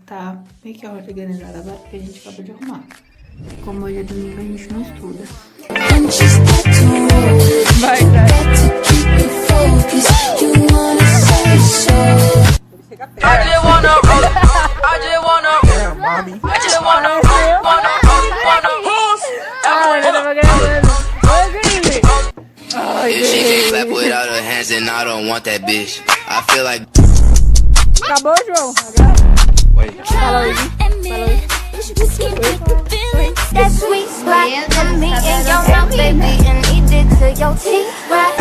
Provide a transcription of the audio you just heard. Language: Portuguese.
Tá meio que organizada agora porque a gente acabou de arrumar. Como hoje é domingo, a gente não estuda. Vai, vai. She can't clap without her hands and I don't want that bitch. I feel like. Acabou, João? Fala aí. That sweet spot for me and your mouth, baby, and eat it to your teeth.